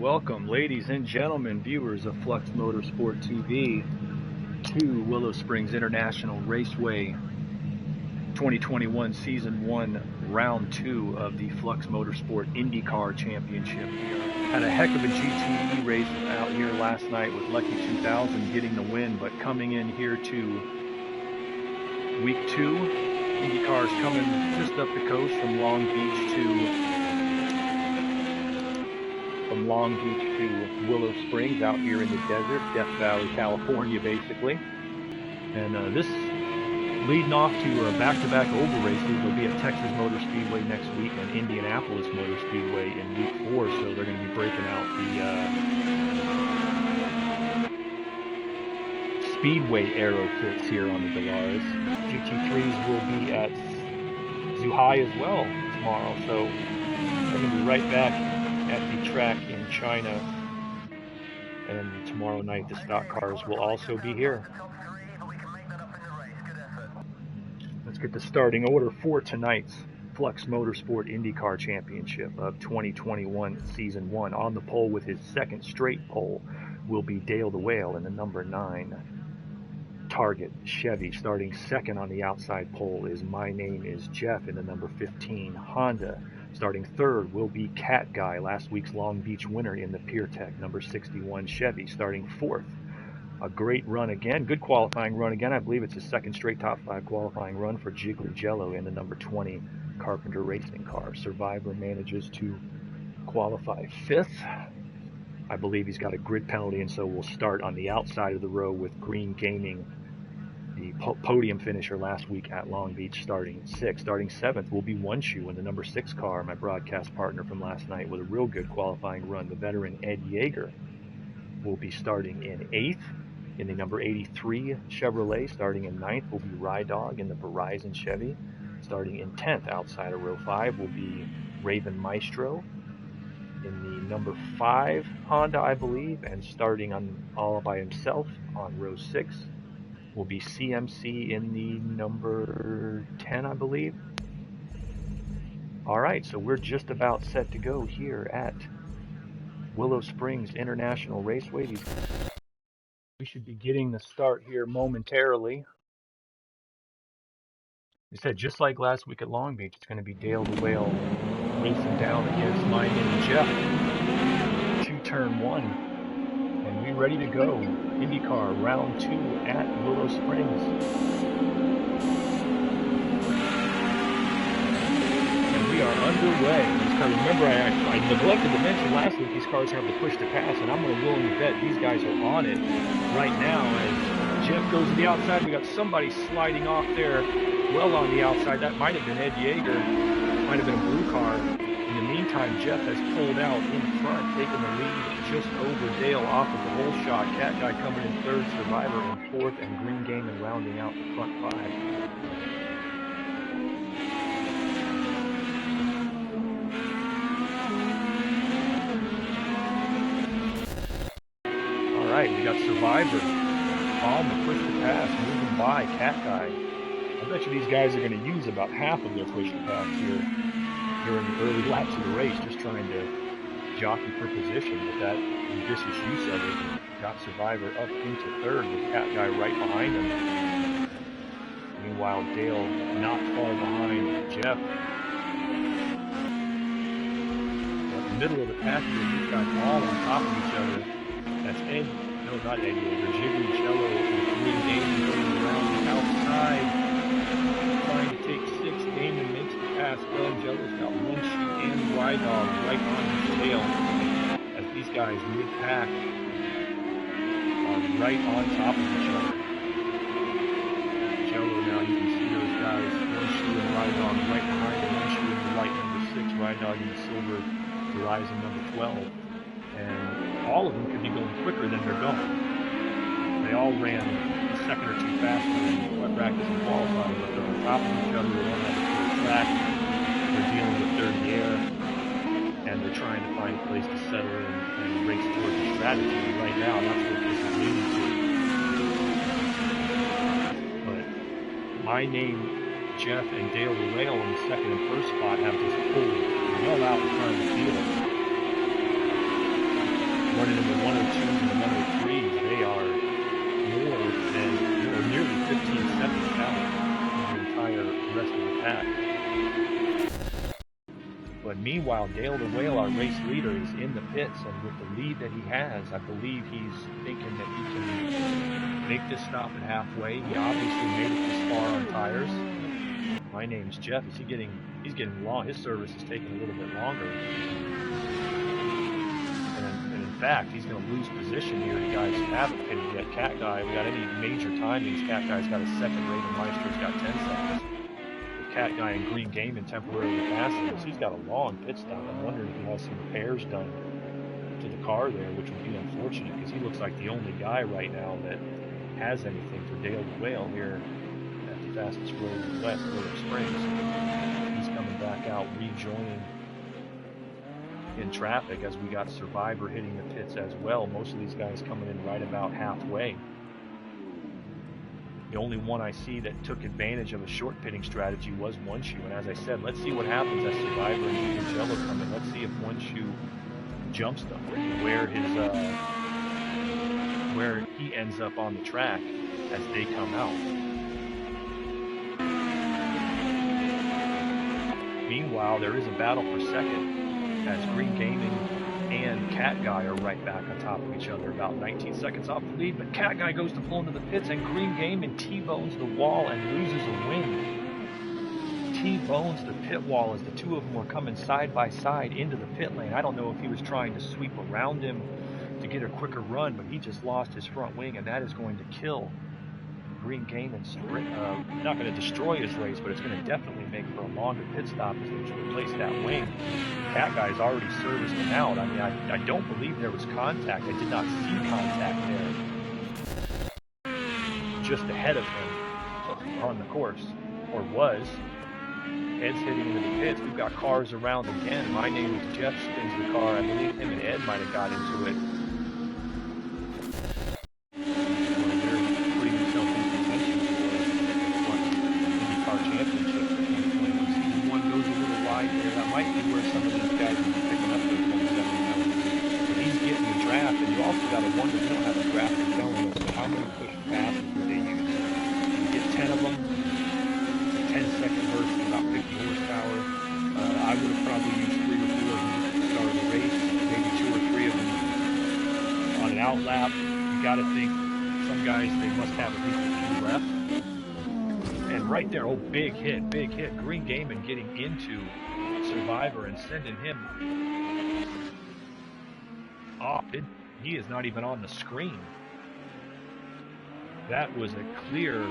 Welcome, ladies and gentlemen, viewers of Flux Motorsport TV, to Willow Springs International Raceway 2021 Season 1, Round 2 of the Flux Motorsport IndyCar Championship. Had a heck of a GTE race out here last night with Lucky 2000 getting the win, but coming in here to Week 2, IndyCar's coming just up the coast from Long Beach to Willow Springs, out here in the desert, Death Valley, California, basically. And this leading off to back-to-back oval races. They'll be at Texas Motor Speedway next week and Indianapolis Motor Speedway in Week 4. So they're going to be breaking out the Speedway aero kits here on the Delaras. GT3s will be at Zhuhai as well tomorrow. So they're going to be right back at the track in China, and tomorrow night the stock cars will also be here. Let's get the starting order for tonight's Flux Motorsport IndyCar Championship of 2021 Season 1. On the pole with his second straight pole will be Dale the Whale in the number 9 Target Chevy. Starting second on the outside pole is My Name is Jeff in the number 15 Honda. Starting third will be Cat Guy, last week's Long Beach winner in the PureTech number 61 Chevy. Starting fourth, a great run again, good qualifying run again. I believe it's his second straight top 5 qualifying run for Jiggly Jello in the number 20 Carpenter Racing car. Survivor manages to qualify 5th. I believe he's got a grid penalty, and so we'll start on the outside of the row with Green Gaming, the podium finisher last week at Long Beach, starting 6th. Starting 7th will be One Shoe in the number 6 car, my broadcast partner from last night, with a real good qualifying run. The veteran Ed Yeager will be starting in 8th. In the number 83 Chevrolet, starting in 9th, will be Rye Dog in the Verizon Chevy. Starting in 10th, outside of row 5, will be Raven Maestro in the number 5 Honda, I believe. And starting on all by himself on row 6 will be CMC in the number 10, I believe. All right, so we're just about set to go here at Willow Springs International Raceway. We should be getting the start here momentarily. They said, just like last week at Long Beach, it's going to be Dale the Whale racing down against My Name is Jeff. 2-turn 1. And we ready to go. IndyCar round 2 at Willow Springs. And we are underway. Remember, I neglected to mention last week these cars have the push to pass, and I'm going to willing to bet these guys are on it right now. As Jeff goes to the outside, we got somebody sliding off there well on the outside. That might have been Ed Yeager. Might have been a blue car. In the meantime, Jeff has pulled out in front, taking the lead just over Dale off of the whole shot. Cat Guy coming in 3rd, Survivor in 4th, and Green Gaming rounding out the front 5. All right, we got Survivor on the push to pass, moving by Cat Guy. I bet you these guys are going to use about half of their push to pass here during the early laps of the race, just trying to jockey for position. But that judicious use of it got Survivor up into 3rd with Cat Guy right behind him. Meanwhile, Dale not far behind Jeff. At the middle of the pack here, these guys all on top of each other. That's not Ed Yeager, Jiggly Jello and Green Gaming going around the outside, trying to take 6th. Damon makes the pass well. Jello's got One Shoe and Rye Dog right on his tail, as these guys mid-pack are right on top of each other. Jello now, you can see those guys, One Shoe and Rye Dog right behind him, One Shoe in the white number 6, Rye Dog in the silver Verizon number 12. And all of them could be going quicker than they're going. They all ran a second or two faster in wet practice and qualifying, but they're on top of each other. They don't have a full track. They're dealing with third gear, and they're trying to find a place to settle in and race towards the strategy. Right now, that's what this is leading to. But My Name, Jeff, and Dale the Whale in the second and first spot have just pulled well out in front of the field. running in the 102s and the 103s. They are more than, nearly 15 seconds out of the entire rest of the pack. But meanwhile, Dale the Whale, our race leader, is in the pits, and with the lead that he has, I believe he's thinking that he can make this stop at halfway. He obviously made it this far on tires. My name's Jeff. He's getting long. His service is taking a little bit longer. And in fact, he's going to lose position here. You guys haven't pitted yet. Cat Guy, we got any major timings? Cat Guy's got a second rate, and Meister's got 10 seconds. Cat Guy and Green Game and temporarily passing us. He's got a long pit stop. I'm wondering if he has some repairs done to the car there, which would be unfortunate because he looks like the only guy right now that has anything for Dale the Whale here at the fastest road west, Willow Springs. He's coming back out, rejoining in traffic as we got Survivor hitting the pits as well. Most of these guys coming in right about halfway. The only one I see that took advantage of a short pitting strategy was One Shoe, and as I said, let's see what happens as Survivor and Jello come in. Let's see if One Shoe jumps them, where he ends up on the track as they come out. Meanwhile, there is a battle for second as Green Gaming and Cat Guy are right back on top of each other, about 19 seconds off the lead, but Cat Guy goes to pull into the pits, and Green Gaming T-bones the wall and loses a wing. T-bones the pit wall as the two of them were coming side by side into the pit lane. I don't know if he was trying to sweep around him to get a quicker run, but he just lost his front wing, and that is going to kill Green Gamon's not going to destroy his race, but it's going to definitely make for a longer pit stop as they replace that wing. Cat Guy's already serviced him out. I mean, I don't believe there was contact. I did not see contact there. Just ahead of him on the course, or was. Ed's hitting into the pits. We've got cars around again. My name is Jeff, spins the car. I believe him and Ed might have got into it. Lap. You got to think some guys, they must have at least a few left. And right there, oh, big hit. Green Gaming getting into Survivor and sending him off. He is not even on the screen. That was a clear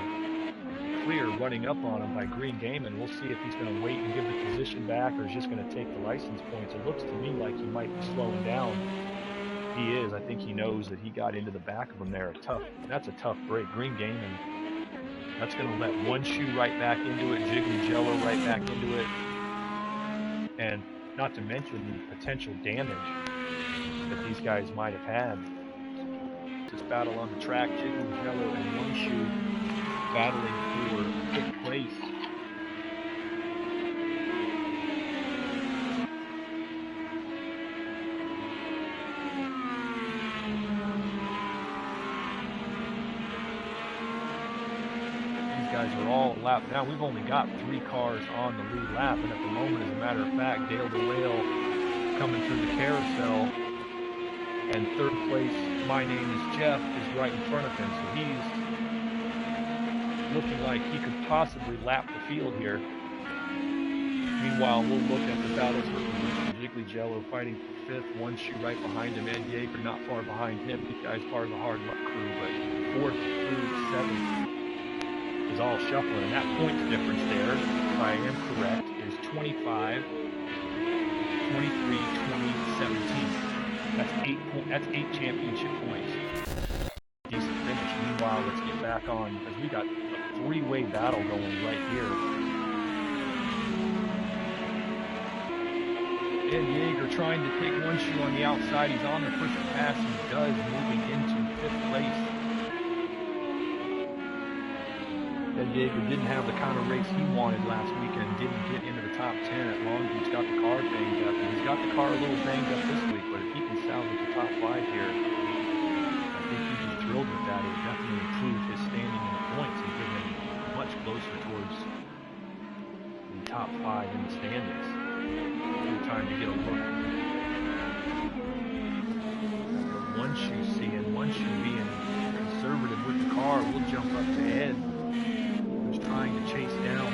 running up on him by Green Gaming. We'll see if he's going to wait and give the position back or is just going to take the license points. It looks to me like he might be slowing down. He is. I think he knows that he got into the back of him there. That's a tough break. Green Gaming, that's going to let One Shoe right back into it, Jiggly Jello right back into it, and not to mention the potential damage that these guys might have had. This battle on the track, Jiggly Jello and One Shoe battling for fifth place. Guys are all lapped down. We've only got 3 cars on the lead lap, and at the moment, as a matter of fact, Dale the Whale coming through the carousel, and third place, My Name is Jeff, is right in front of him, so he's looking like he could possibly lap the field here. Meanwhile, we'll look at the battles for position. Jiggly Jello fighting for 5th, One Shoe right behind him, Ed Yeager not far behind him. These guys part of the hard luck crew, but 4th through 7th is all shuffling, and that points difference there, if I am correct, is 25, 23, 20, 17. That's 8 championship points. Decent finish. Meanwhile, let's get back on, because we got a 3-way battle going right here. Ed Yeager trying to take One Shoe on the outside. He's on the push and pass. He does, moving into 5th place. Ed Yeager didn't have the kind of race he wanted last weekend, didn't get into the top 10 at Long Beach, got the car banged up, and he's got the car a little banged up this week, but if he can rounds with the top 5 here. I think he'd be thrilled with that. It would definitely improve his standing in the points and get him much closer towards the top 5 in the standings. Good time to get a look. One shoe C and one shoe being conservative with the car. We'll jump up to Ed, who's trying to chase down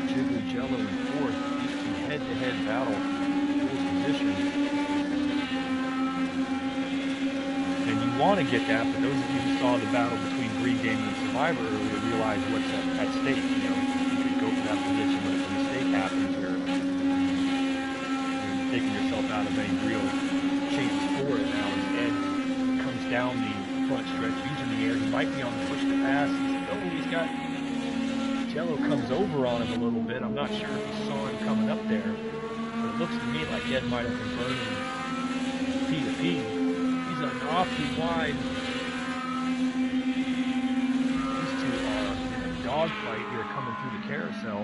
Jiggly Jello in 4th. These two head-to-head battle for position. And you want to get that, but those of you who saw the battle between Green Gaming and Survivor earlier realize what's at stake. You know, you could go for that position, but if a mistake happens, you're taking yourself out of any real chances for it. Now as Ed comes down the front stretch using the air, he might be on the push to pass. He's got Jello comes over on him a little bit. I'm not sure if he saw him coming up there, but it looks to me like Ed might have been burning P to P. He's an awfully wide. These two are in a dogfight here coming through the carousel.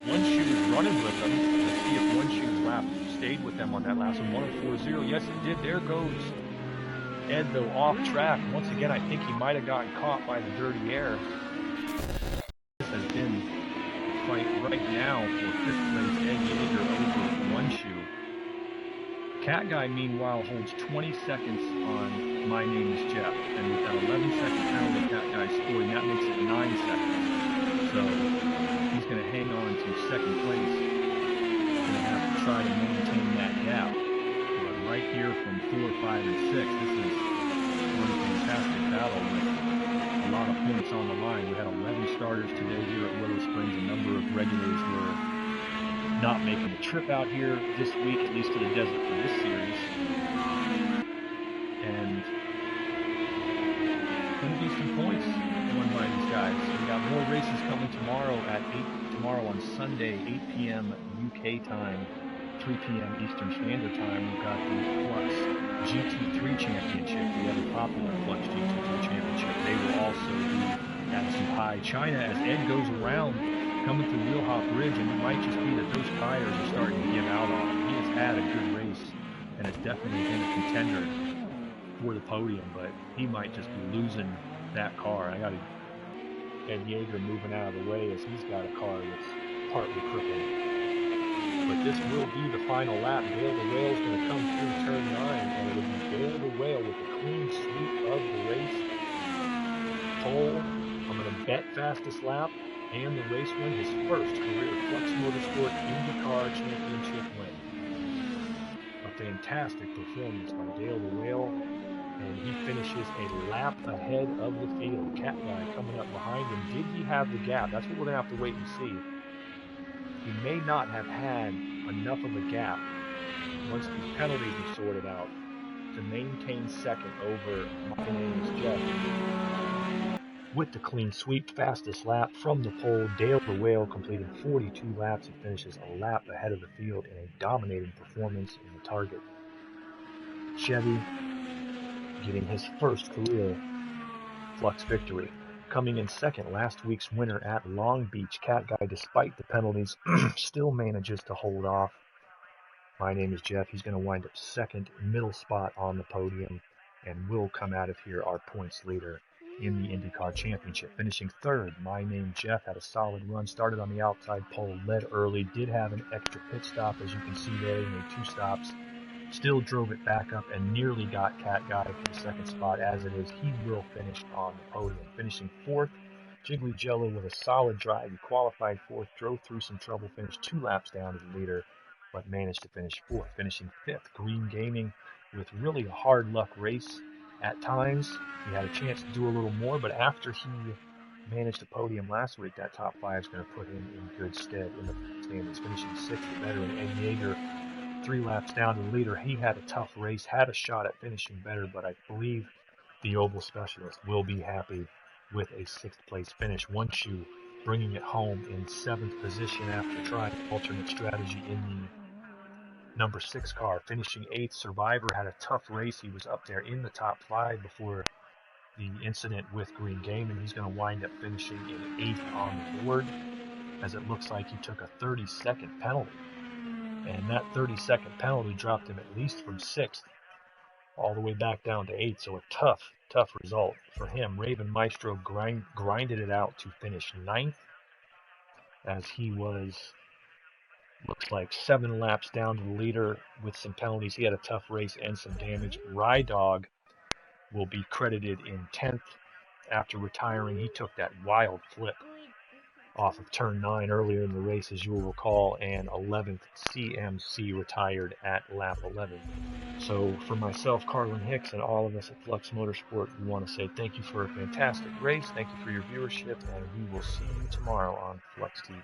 One shoe is running with them. Let's see if one shoe's lap stayed with them on that last one. 1:40. Yes, it did. There goes Ed, though, off track. Once again, I think he might have gotten caught by the dirty air. This has been a fight right now for 5th place Ed Yeager over one shoe. Cat Guy, meanwhile, holds 20 seconds on My Name is Jeff. And with that 11-second penalty Cat Guy's scoring, that makes it 9 seconds. So he's going to hang on to 2nd place. He's going to have to try to maintain that gap. But right here from 4, 5, and 6, this is one fantastic battle with a lot of points on the line. We had 11 starters today here at Willow Springs. A number of regulars were not making the trip out here this week, at least to the desert for this series. And going to be some points won by these guys. We got more races coming tomorrow at 8. Tomorrow on Sunday, 8 p.m. UK time, 3 p.m. Eastern Standard Time. We've got the Flux GT3 Championship, the other popular Flux GT3 Championship. They will also be at Zhuhai, China, as Ed goes around coming through Wheelhop Ridge, and it might just be that those tires are starting to give out on him. He has had a good race, and it's definitely been a contender for the podium, but he might just be losing that car. I got Ed Yeager moving out of the way as he's got a car that's partly crippled. But this will be the final lap. Dale the Whale's going to come through turn 9, and it will be Dale the Whale with the clean sweep of the race. Pole, I'm going to bet fastest lap and the race win, his first career Flux Motorsport IndyCar Championship win. A fantastic performance by Dale the Whale, and he finishes a lap ahead of the field. Cat Guy coming up behind him. Did he have the gap? That's what we're going to have to wait and see. He may not have had enough of a gap once these penalties are sorted out to maintain 2nd over My Name is Jeff. With the clean sweep, fastest lap from the pole, Dale the Whale completed 42 laps and finishes a lap ahead of the field in a dominating performance in the target. Chevy getting his first career Flux victory. Coming in 2nd, last week's winner at Long Beach, Cat Guy, despite the penalties, still manages to hold off My Name is Jeff. He's going to wind up 2nd, middle spot on the podium, and will come out of here our points leader in the IndyCar Championship. Finishing 3rd, My Name Jeff had a solid run, started on the outside pole, led early, did have an extra pit stop, as you can see there. He made 2 stops, still drove it back up and nearly got Cat Guy for the 2nd spot. As it is, he will finish on the podium. Finishing 4th, Jiggly Jello with a solid drive. He qualified 4th, drove through some trouble, finished 2 laps down to the leader, but managed to finish 4th. Finishing 5th, Green Gaming with really a hard luck race at times. He had a chance to do a little more, but after he managed the podium last week, that top 5 is going to put him in good stead in the standings. Finishing 6th, the veteran Ed Yeager, 3 laps down to the leader. He had a tough race, had a shot at finishing better, but I believe the Oval Specialist will be happy with a 6th place finish. One shoe bringing it home in 7th position after trying alternate strategy in the number 6 car. Finishing 8th, Survivor had a tough race. He was up there in the top 5 before the incident with Green Game, and he's going to wind up finishing in 8th on the board, as it looks like he took a 30-second penalty. And that 30-second penalty dropped him at least from 6th all the way back down to 8th. So a tough result for him. Raven Maestro grinded it out to finish 9th, as he was, looks like, 7 laps down to the leader with some penalties. He had a tough race and some damage. Rydog will be credited in 10th after retiring. He took that wild flip off of turn 9 earlier in the race, as you'll recall, and 11th. CMC retired at lap 11. So for myself, Carlin Hicks, and all of us at Flux Motorsport, we want to say thank you for a fantastic race. Thank you for your viewership, and we will see you tomorrow on Flux TV.